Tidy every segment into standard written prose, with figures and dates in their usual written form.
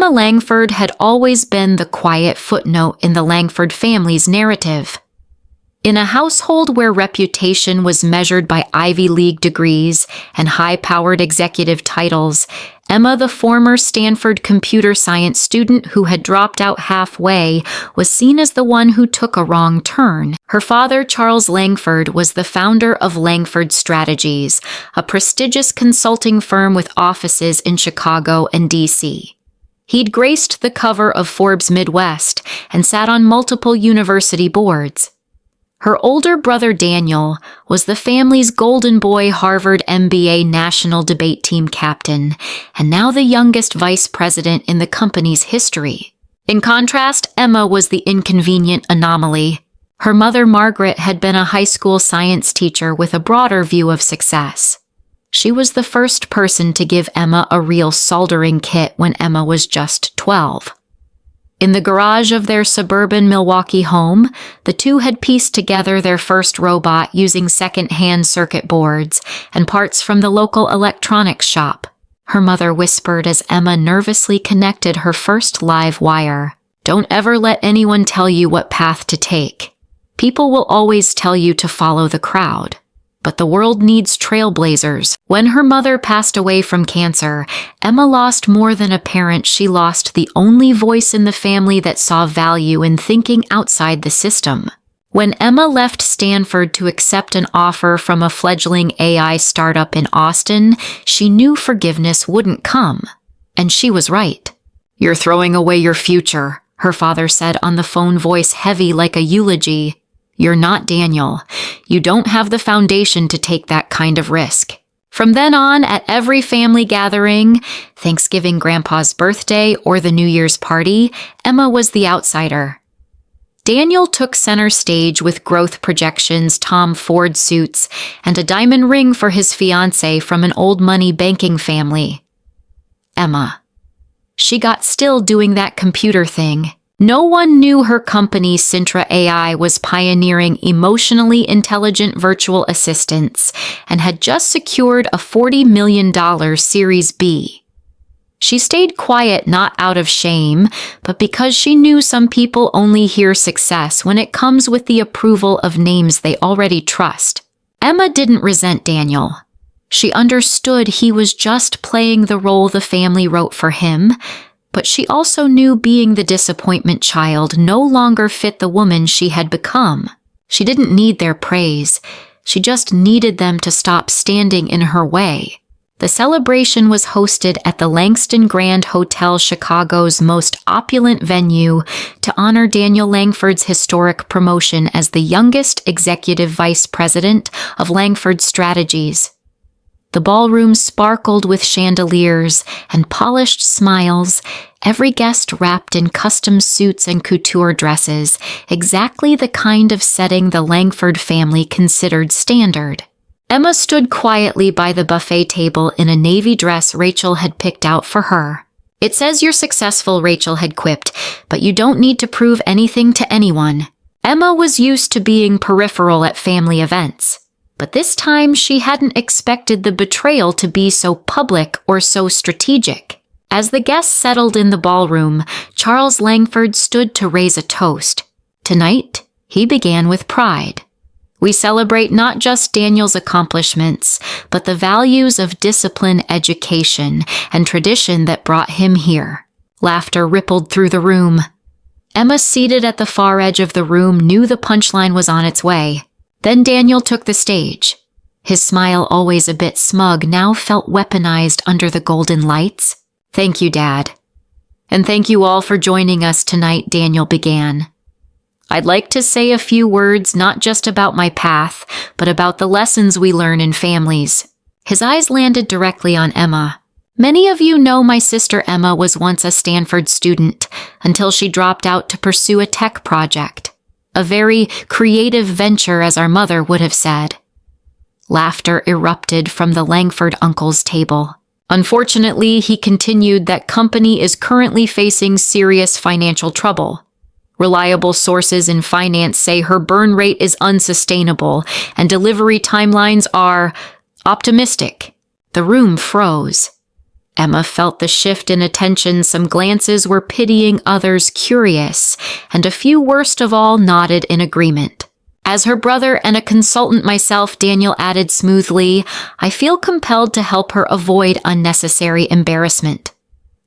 Emma Langford had always been the quiet footnote in the Langford family's narrative. In a household where reputation was measured by Ivy League degrees and high-powered executive titles, Emma, the former Stanford computer science student who had dropped out halfway, was seen as the one who took a wrong turn. Her father, Charles Langford, was the founder of Langford Strategies, a prestigious consulting firm with offices in Chicago and D.C. He'd graced the cover of Forbes Midwest and sat on multiple university boards. Her older brother Daniel was the family's golden boy Harvard MBA national debate team captain, and now the youngest vice president in the company's history. In contrast, Emma was the inconvenient anomaly. Her mother Margaret had been a high school science teacher with a broader view of success. She was the first person to give Emma a real soldering kit when Emma was just 12. In the garage of their suburban Milwaukee home, the two had pieced together their first robot using second-hand circuit boards and parts from the local electronics shop. Her mother whispered as Emma nervously connected her first live wire. "Don't ever let anyone tell you what path to take. People will always tell you to follow the crowd. But the world needs trailblazers." When her mother passed away from cancer, Emma lost more than a parent. She lost the only voice in the family that saw value in thinking outside the system. When Emma left Stanford to accept an offer from a fledgling AI startup in Austin, she knew forgiveness wouldn't come. And she was right. "You're throwing away your future," her father said on the phone, voice heavy like a eulogy. "You're not Daniel. You don't have the foundation to take that kind of risk." From then on, at every family gathering, Thanksgiving, Grandpa's birthday, or the New Year's party, Emma was the outsider. Daniel took center stage with growth projections, Tom Ford suits, and a diamond ring for his fiancée from an old money banking family. Emma. She got still doing that computer thing. No one knew her company, Sintra AI, was pioneering emotionally intelligent virtual assistants and had just secured a $40 million Series B. She stayed quiet not out of shame, but because she knew some people only hear success when it comes with the approval of names they already trust. Emma didn't resent Daniel. She understood he was just playing the role the family wrote for him, but she also knew being the disappointment child no longer fit the woman she had become. She didn't need their praise. She just needed them to stop standing in her way. The celebration was hosted at the Langston Grand Hotel, Chicago's most opulent venue, to honor Daniel Langford's historic promotion as the youngest executive vice president of Langford Strategies. The ballroom sparkled with chandeliers and polished smiles, every guest wrapped in custom suits and couture dresses, exactly the kind of setting the Langford family considered standard. Emma stood quietly by the buffet table in a navy dress Rachel had picked out for her. "It says you're successful," Rachel had quipped, "but you don't need to prove anything to anyone." Emma was used to being peripheral at family events. But this time she hadn't expected the betrayal to be so public or so strategic. As the guests settled in the ballroom, Charles Langford stood to raise a toast. Tonight, he began with pride. "We celebrate not just Daniel's accomplishments, but the values of discipline, education, and tradition that brought him here." Laughter rippled through the room. Emma, seated at the far edge of the room, knew the punchline was on its way. Then Daniel took the stage. His smile, always a bit smug, now felt weaponized under the golden lights. "Thank you, Dad. And thank you all for joining us tonight," Daniel began. "I'd like to say a few words not just about my path, but about the lessons we learn in families." His eyes landed directly on Emma. "Many of you know my sister Emma was once a Stanford student until she dropped out to pursue a tech project. A very creative venture, as our mother would have said." Laughter erupted from the Langford uncle's table. "Unfortunately," he continued, "that company is currently facing serious financial trouble. Reliable sources in finance say her burn rate is unsustainable and delivery timelines are optimistic." The room froze. Emma felt the shift in attention. Some glances were pitying, others curious, and a few, worst of all, nodded in agreement. As her brother and a consultant myself, Daniel added smoothly, I feel compelled to help her avoid unnecessary embarrassment.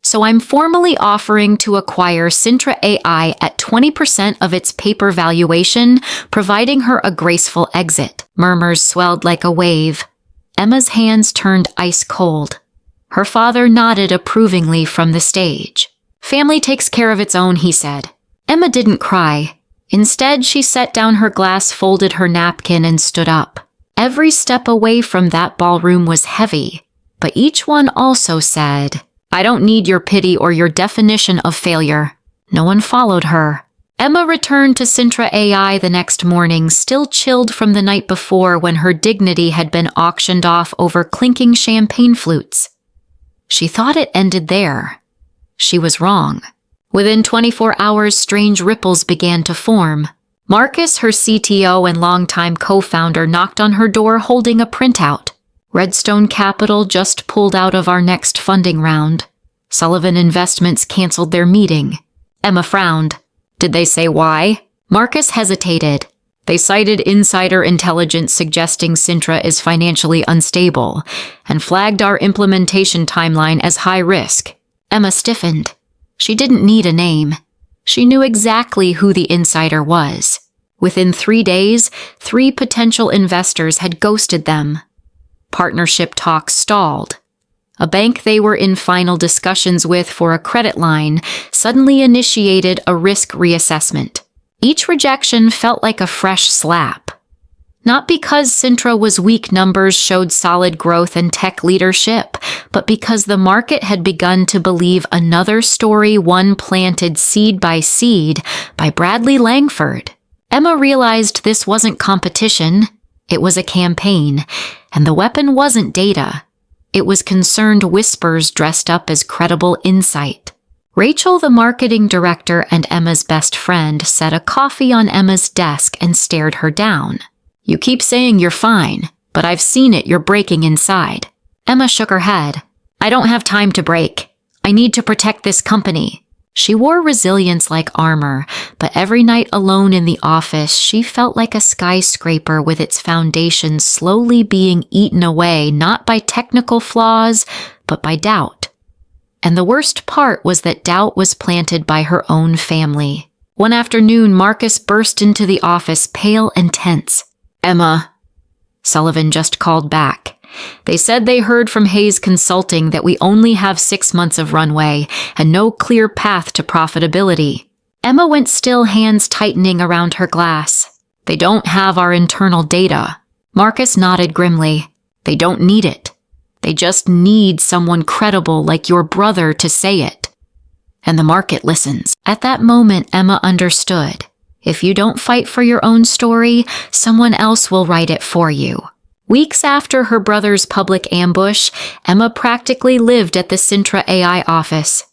So I'm formally offering to acquire Sintra AI at 20% of its paper valuation, providing her a graceful exit. Murmurs swelled like a wave. Emma's hands turned ice cold. Her father nodded approvingly from the stage. Family takes care of its own, he said. Emma didn't cry. Instead, she set down her glass, folded her napkin, and stood up. Every step away from that ballroom was heavy, but each one also said, I don't need your pity or your definition of failure. No one followed her. Emma returned to Sintra AI the next morning, still chilled from the night before when her dignity had been auctioned off over clinking champagne flutes. She thought it ended there. She was wrong. Within 24 hours, strange ripples began to form. Marcus, her CTO and longtime co-founder, knocked on her door holding a printout. Redstone Capital just pulled out of our next funding round. Sullivan Investments canceled their meeting. Emma frowned. Did they say why? Marcus hesitated. They cited insider intelligence suggesting Sintra is financially unstable and flagged our implementation timeline as high risk. Emma stiffened. She didn't need a name. She knew exactly who the insider was. Within 3 days, 3 potential investors had ghosted them. Partnership talks stalled. A bank they were in final discussions with for a credit line suddenly initiated a risk reassessment. Each rejection felt like a fresh slap. Not because Sintra was weak, numbers showed solid growth and tech leadership, but because the market had begun to believe another story, one planted seed by Bradley Langford. Emma realized this wasn't competition. It was a campaign, and the weapon wasn't data. It was concerned whispers dressed up as credible insight. Rachel, the marketing director and Emma's best friend, set a coffee on Emma's desk and stared her down. You keep saying you're fine, but I've seen it, you're breaking inside. Emma shook her head. I don't have time to break. I need to protect this company. She wore resilience like armor, but every night alone in the office, she felt like a skyscraper with its foundation slowly being eaten away, not by technical flaws, but by doubt. And the worst part was that doubt was planted by her own family. One afternoon, Marcus burst into the office, pale and tense. Emma, Sullivan just called back. They said they heard from Hayes Consulting that we only have 6 months of runway and no clear path to profitability. Emma went still, hands tightening around her glass. They don't have our internal data. Marcus nodded grimly. They don't need it. They just need someone credible like your brother to say it. And the market listens. At that moment, Emma understood. If you don't fight for your own story, someone else will write it for you. Weeks after her brother's public ambush, Emma practically lived at the Sintra AI office.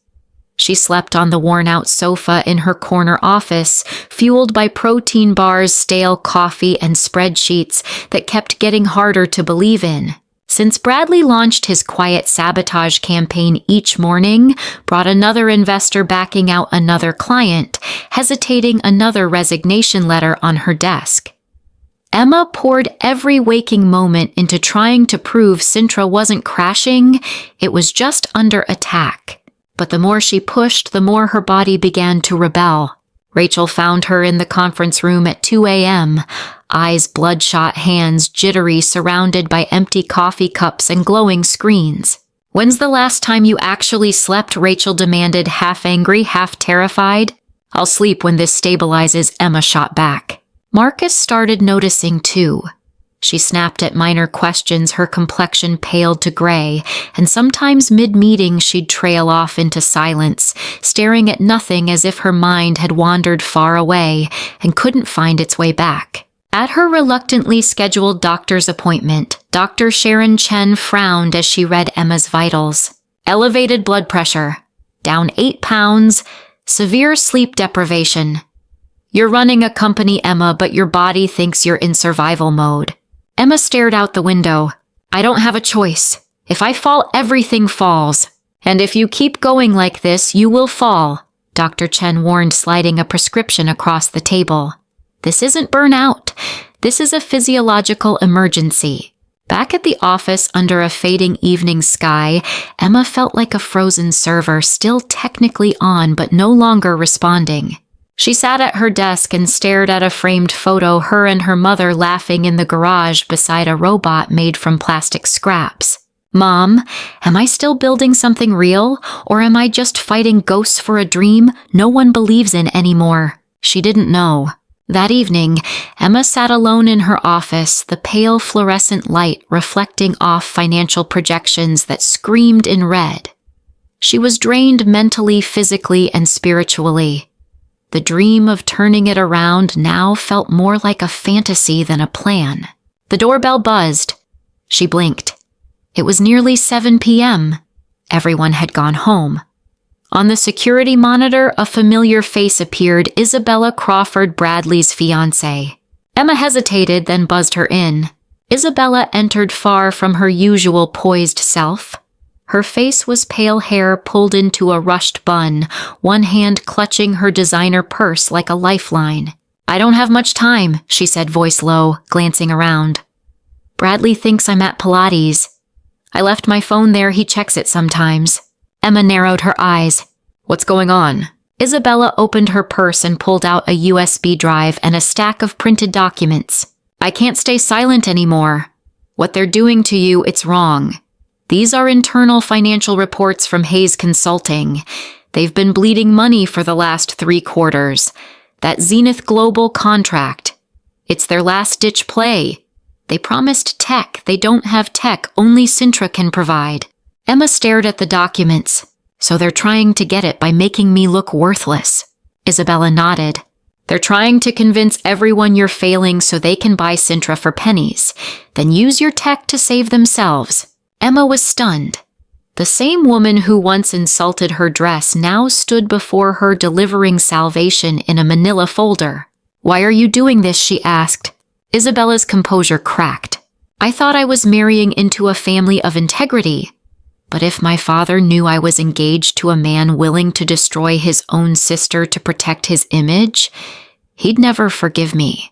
She slept on the worn-out sofa in her corner office, fueled by protein bars, stale coffee, and spreadsheets that kept getting harder to believe in. Since Bradley launched his quiet sabotage campaign each morning, brought another investor backing out another client, hesitating another resignation letter on her desk. Emma poured every waking moment into trying to prove Sintra wasn't crashing, it was just under attack. But the more she pushed, the more her body began to rebel. Rachel found her in the conference room at 2 a.m., eyes bloodshot, hands jittery, surrounded by empty coffee cups and glowing screens. When's the last time you actually slept? Rachel demanded, half angry, half terrified. I'll sleep when this stabilizes, Emma shot back. Marcus started noticing too. She snapped at minor questions, her complexion paled to gray, and sometimes mid-meeting she'd trail off into silence, staring at nothing as if her mind had wandered far away and couldn't find its way back. At her reluctantly scheduled doctor's appointment, Dr. Sharon Chen frowned as she read Emma's vitals. Elevated blood pressure, down 8 pounds, severe sleep deprivation. You're running a company, Emma, but your body thinks you're in survival mode. Emma stared out the window. I don't have a choice. If I fall, everything falls. And if you keep going like this, you will fall, Dr. Chen warned, sliding a prescription across the table. This isn't burnout. This is a physiological emergency. Back at the office under a fading evening sky, Emma felt like a frozen server, still technically on but no longer responding. She sat at her desk and stared at a framed photo, her and her mother laughing in the garage beside a robot made from plastic scraps. Mom, am I still building something real, or am I just fighting ghosts for a dream no one believes in anymore? She didn't know. That evening, Emma sat alone in her office, the pale fluorescent light reflecting off financial projections that screamed in red. She was drained mentally, physically, and spiritually. The dream of turning it around now felt more like a fantasy than a plan. The doorbell buzzed. She blinked. It was nearly 7 p.m. Everyone had gone home. On the security monitor, a familiar face appeared, Isabella Crawford, Bradley's fiancée. Emma hesitated, then buzzed her in. Isabella entered far from her usual poised self. Her face was pale hair pulled into a rushed bun, one hand clutching her designer purse like a lifeline. I don't have much time, she said, voice low, glancing around. Bradley thinks I'm at Pilates. I left my phone there, he checks it sometimes. Emma narrowed her eyes. What's going on? Isabella opened her purse and pulled out a USB drive and a stack of printed documents. I can't stay silent anymore. What they're doing to you, it's wrong. These are internal financial reports from Hayes Consulting. They've been bleeding money for the last 3 quarters. That Zenith Global contract. It's their last-ditch play. They promised tech. They don't have tech. Only Sintra can provide. Emma stared at the documents. So they're trying to get it by making me look worthless. Isabella nodded. They're trying to convince everyone you're failing so they can buy Sintra for pennies. Then use your tech to save themselves. Emma was stunned. The same woman who once insulted her dress now stood before her delivering salvation in a manila folder. Why are you doing this? She asked. Isabella's composure cracked. I thought I was marrying into a family of integrity. But if my father knew I was engaged to a man willing to destroy his own sister to protect his image, he'd never forgive me.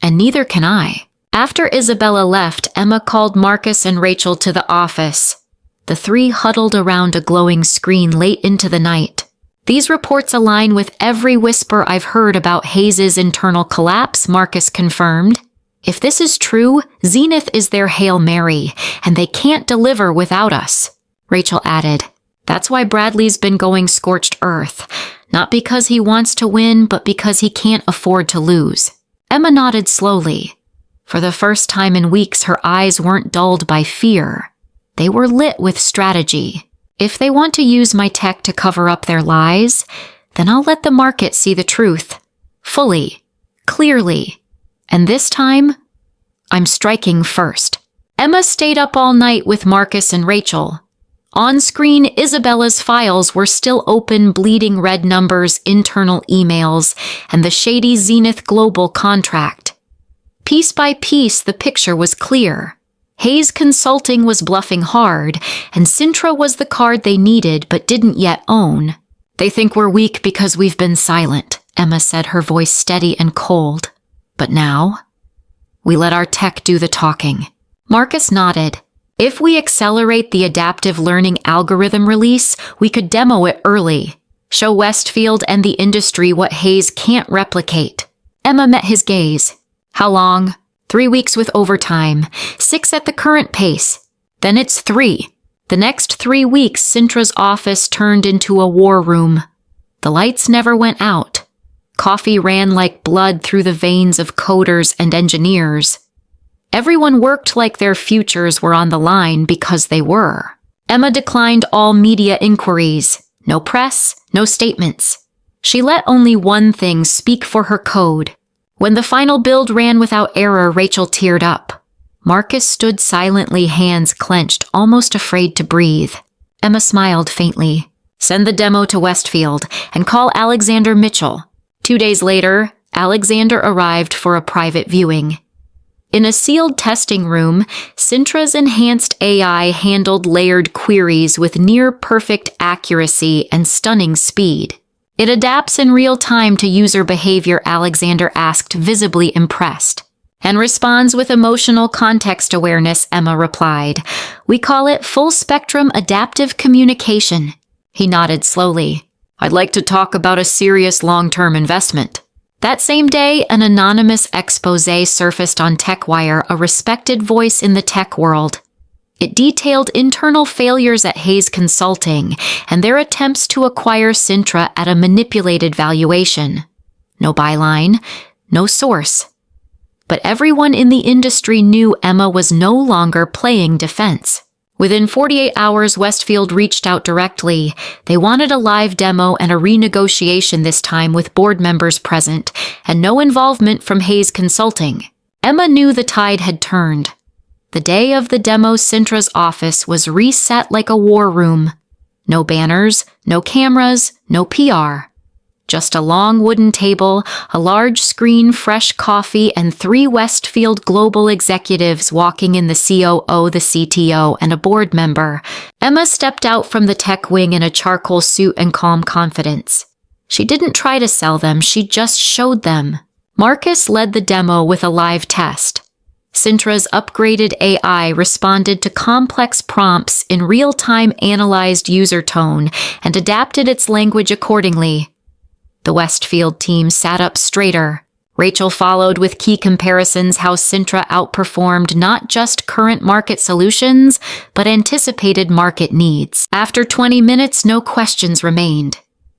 And neither can I. After Isabella left, Emma called Marcus and Rachel to the office. The 3 huddled around a glowing screen late into the night. These reports align with every whisper I've heard about Hayes' internal collapse, Marcus confirmed. If this is true, Zenith is their Hail Mary, and they can't deliver without us. Rachel added, That's why Bradley's been going scorched earth. Not because he wants to win, but because he can't afford to lose. Emma nodded slowly. For the first time in weeks, her eyes weren't dulled by fear. They were lit with strategy. If they want to use my tech to cover up their lies, then I'll let the market see the truth. Fully. Clearly. And this time, I'm striking first. Emma stayed up all night with Marcus and Rachel. On screen, Isabella's files were still open, bleeding red numbers, internal emails, and the shady Zenith Global contract. Piece by piece, the picture was clear. Hayes Consulting was bluffing hard, and Sintra was the card they needed but didn't yet own. They think we're weak because we've been silent, Emma said, her voice steady and cold. But now, we let our tech do the talking. Marcus nodded. If we accelerate the adaptive learning algorithm release, we could demo it early. Show Westfield and the industry what Hayes can't replicate. Emma met his gaze. How long? 3 weeks with overtime. 6 at the current pace. Then it's 3. The next 3 weeks, Sintra's office turned into a war room. The lights never went out. Coffee ran like blood through the veins of coders and engineers. Everyone worked like their futures were on the line because they were. Emma declined all media inquiries. No press, no statements. She let only one thing speak for her code. When the final build ran without error, Rachel teared up. Marcus stood silently, hands clenched, almost afraid to breathe. Emma smiled faintly. Send the demo to Westfield and call Alexander Mitchell. 2 days later, Alexander arrived for a private viewing. In a sealed testing room, Sintra's enhanced AI handled layered queries with near-perfect accuracy and stunning speed. It adapts in real time to user behavior, Alexander asked, visibly impressed. And responds with emotional context awareness, Emma replied. We call it full-spectrum adaptive communication. He nodded slowly. I'd like to talk about a serious long-term investment. That same day, an anonymous exposé surfaced on TechWire, a respected voice in the tech world. It detailed internal failures at Hayes Consulting and their attempts to acquire Sintra at a manipulated valuation. No byline, no source. But everyone in the industry knew Emma was no longer playing defense. Within 48 hours, Westfield reached out directly. They wanted a live demo and a renegotiation, this time with board members present, and no involvement from Hayes Consulting. Emma knew the tide had turned. The day of the demo, Sintra's office was reset like a war room. No banners, no cameras, no PR. Just a long wooden table, a large screen, fresh coffee, and 3 Westfield global executives walking in, the COO, the CTO, and a board member. Emma stepped out from the tech wing in a charcoal suit and calm confidence. She didn't try to sell them, she just showed them. Marcus led the demo with a live test. Sintra's upgraded AI responded to complex prompts in real-time, analyzed user tone, and adapted its language accordingly. The Westfield team sat up straighter. Rachel followed with key comparisons, how Sintra outperformed not just current market solutions, but anticipated market needs. After 20 minutes, no questions remained.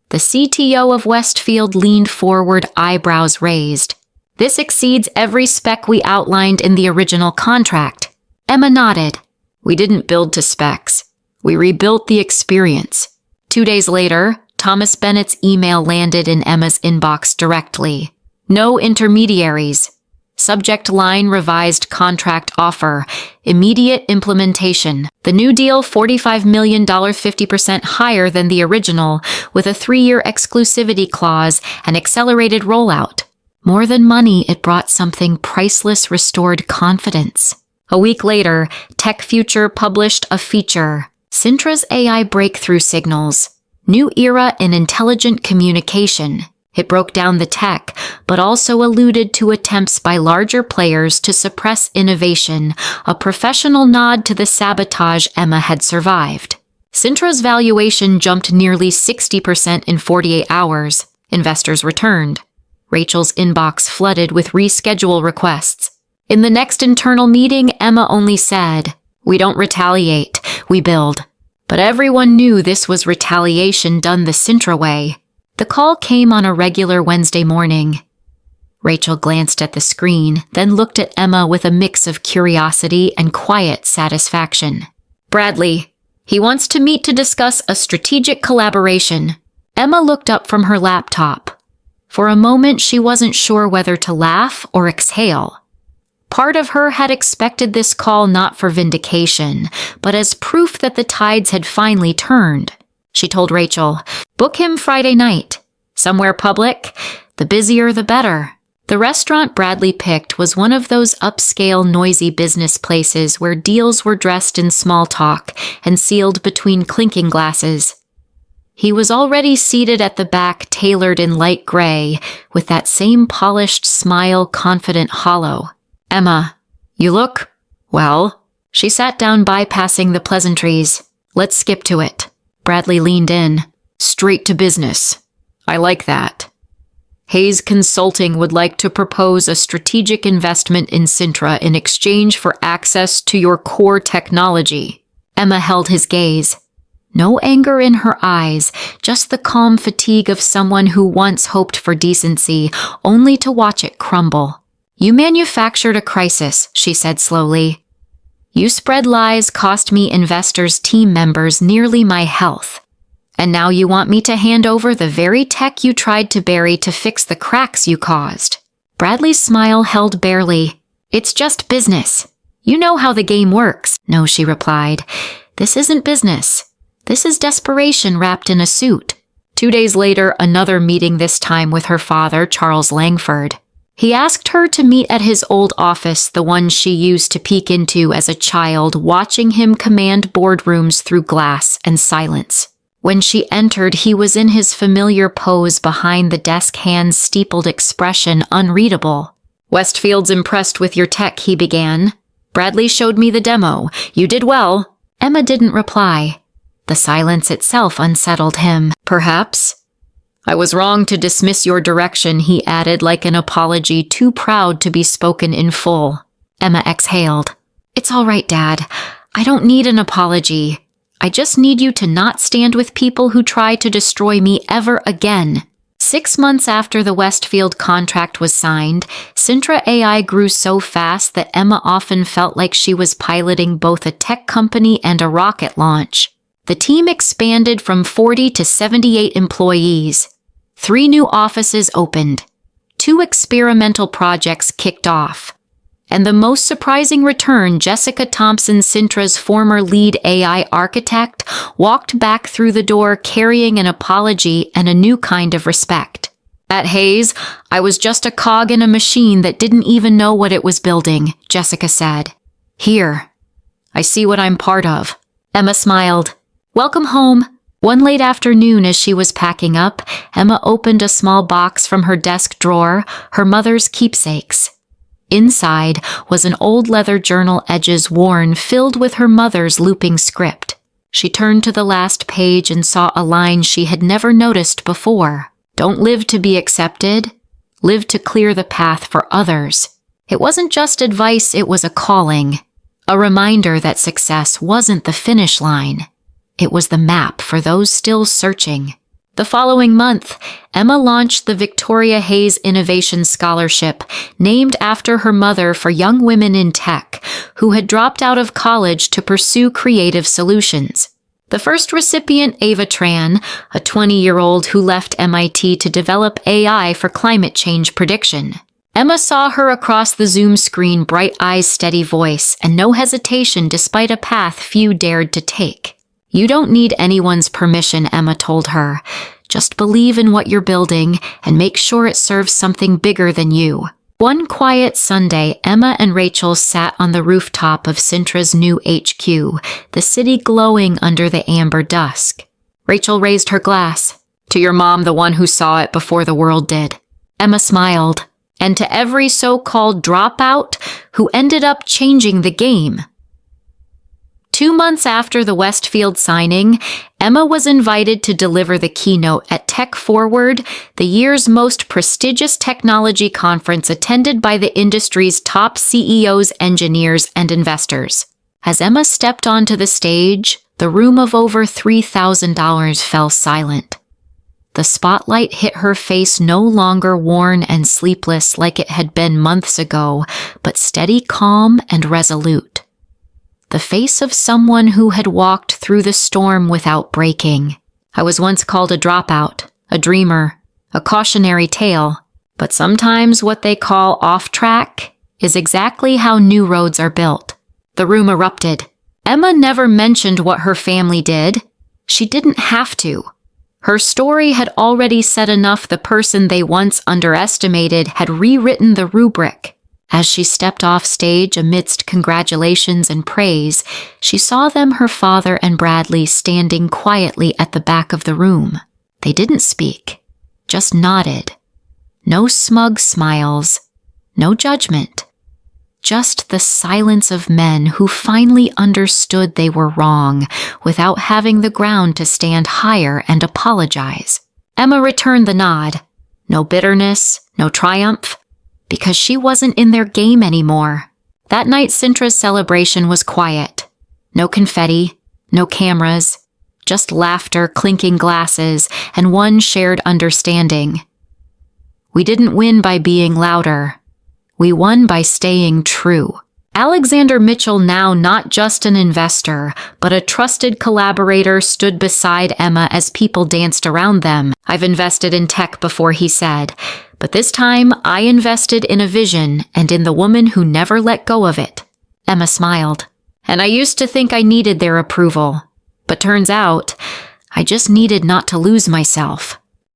The CTO of Westfield leaned forward, eyebrows raised. This exceeds every spec we outlined in the original contract. Emma nodded. We didn't build to specs. We rebuilt the experience. 2 days later, Thomas Bennett's email landed in Emma's inbox directly. No intermediaries. Subject line: revised contract offer. Immediate implementation. The new deal, $45 million, 50% higher than the original, with a 3-year exclusivity clause and accelerated rollout. More than money, it brought something priceless: restored confidence. A week later, TechFuture published a feature. Sintra's AI breakthrough signals. New era in intelligent communication. It broke down the tech, but also alluded to attempts by larger players to suppress innovation, a professional nod to the sabotage Emma had survived. Sintra's valuation jumped nearly 60% in 48 hours. Investors returned. Rachel's inbox flooded with reschedule requests. In the next internal meeting, Emma only said, "We don't retaliate, we build." But everyone knew this was retaliation done the Sintra way. The call came on a regular Wednesday morning. Rachel glanced at the screen, then looked at Emma with a mix of curiosity and quiet satisfaction. Bradley, he wants to meet to discuss a strategic collaboration. Emma looked up from her laptop. For a moment, she wasn't sure whether to laugh or exhale. Part of her had expected this call not for vindication, but as proof that the tides had finally turned. She told Rachel, "Book him Friday night. Somewhere public. The busier, the better." The restaurant Bradley picked was one of those upscale, noisy business places where deals were dressed in small talk and sealed between clinking glasses. He was already seated at the back, tailored in light gray, with that same polished smile, confident, hollow. "Emma, you look, well." She sat down, bypassing the pleasantries. "Let's skip to it." Bradley leaned in. "Straight to business. I like that. Hayes Consulting would like to propose a strategic investment in Sintra in exchange for access to your core technology." Emma held his gaze. No anger in her eyes, just the calm fatigue of someone who once hoped for decency, only to watch it crumble. "You manufactured a crisis," she said slowly. "You spread lies, cost me investors, team members, nearly my health. And now you want me to hand over the very tech you tried to bury to fix the cracks you caused." Bradley's smile held barely. "It's just business. You know how the game works." "No," she replied. "This isn't business. This is desperation wrapped in a suit." 2 days later, another meeting, this time with her father, Charles Langford. He asked her to meet at his old office, the one she used to peek into as a child, watching him command boardrooms through glass and silence. When she entered, he was in his familiar pose behind the desk, hands steepled, expression unreadable. "Westfield's impressed with your tech," he began. "Bradley showed me the demo. You did well." Emma didn't reply. The silence itself unsettled him. "Perhaps." "I was wrong to dismiss your direction," he added like an apology too proud to be spoken in full. Emma exhaled. "It's all right, Dad. I don't need an apology. I just need you to not stand with people who try to destroy me ever again." 6 months after the Westfield contract was signed, Sintra AI grew so fast that Emma often felt like she was piloting both a tech company and a rocket launch. The team expanded from 40 to 78 employees. 3 new offices opened. 2 experimental projects kicked off. And the most surprising return, Jessica Thompson, Sintra's former lead AI architect, walked back through the door carrying an apology and a new kind of respect. "At Hayes, I was just a cog in a machine that didn't even know what it was building," Jessica said. "Here, I see what I'm part of." Emma smiled. "Welcome home." One late afternoon, as she was packing up, Emma opened a small box from her desk drawer, her mother's keepsakes. Inside was an old leather journal, edges worn, filled with her mother's looping script. She turned to the last page and saw a line she had never noticed before. "Don't live to be accepted. Live to clear the path for others." It wasn't just advice, it was a calling. A reminder that success wasn't the finish line. It was the map for those still searching. The following month, Emma launched the Victoria Hayes Innovation Scholarship, named after her mother, for young women in tech who had dropped out of college to pursue creative solutions. The first recipient, Ava Tran, a 20-year-old who left MIT to develop AI for climate change prediction. Emma saw her across the Zoom screen, bright eyes, steady voice, and no hesitation despite a path few dared to take. "You don't need anyone's permission," Emma told her. "Just believe in what you're building and make sure it serves something bigger than you." One quiet Sunday, Emma and Rachel sat on the rooftop of Sintra's new HQ, the city glowing under the amber dusk. Rachel raised her glass. "To your mom, the one who saw it before the world did." Emma smiled. "And to every so-called dropout who ended up changing the game." 2 months after the Westfield signing, Emma was invited to deliver the keynote at Tech Forward, the year's most prestigious technology conference attended by the industry's top CEOs, engineers, and investors. As Emma stepped onto the stage, the room of over $3,000 fell silent. The spotlight hit her face, no longer worn and sleepless like it had been months ago, but steady, calm, and resolute. The face of someone who had walked through the storm without breaking. "I was once called a dropout, a dreamer, a cautionary tale, but sometimes what they call off track is exactly how new roads are built." The room erupted. Emma never mentioned what her family did. She didn't have to. Her story had already said enough. The person they once underestimated had rewritten the rubric. As she stepped off stage amidst congratulations and praise, she saw them, her father and Bradley, standing quietly at the back of the room. They didn't speak, just nodded. No smug smiles, no judgment. Just the silence of men who finally understood they were wrong without having the ground to stand higher and apologize. Emma returned the nod. No bitterness, no triumph. Because she wasn't in their game anymore. That night, Sintra's celebration was quiet. No confetti, no cameras, just laughter, clinking glasses, and one shared understanding. We didn't win by being louder. We won by staying true. Alexander Mitchell, now not just an investor, but a trusted collaborator, stood beside Emma as people danced around them. "I've invested in tech before," he said, "but this time I invested in a vision and in the woman who never let go of it." Emma smiled. "And I used to think I needed their approval, but turns out I just needed not to lose myself."